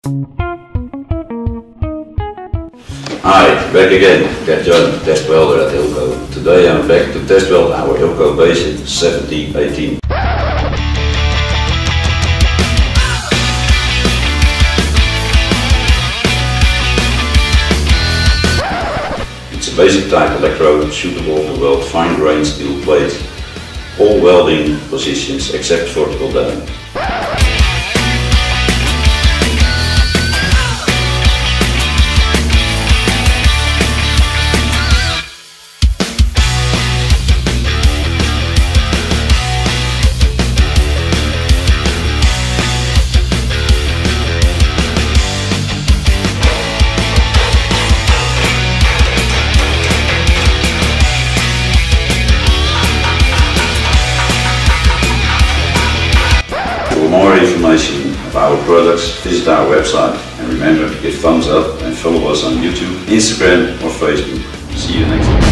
Hi, back again, Get John, test welder at Hilco. Today I'm back to test weld our Hilco Basic E7018. It's a basic type electrode suitable to weld fine-grained steel plate. All welding positions except vertical down. For more information of our products, visit our website, and remember to give thumbs up and follow us on YouTube, Instagram or Facebook. See you next time.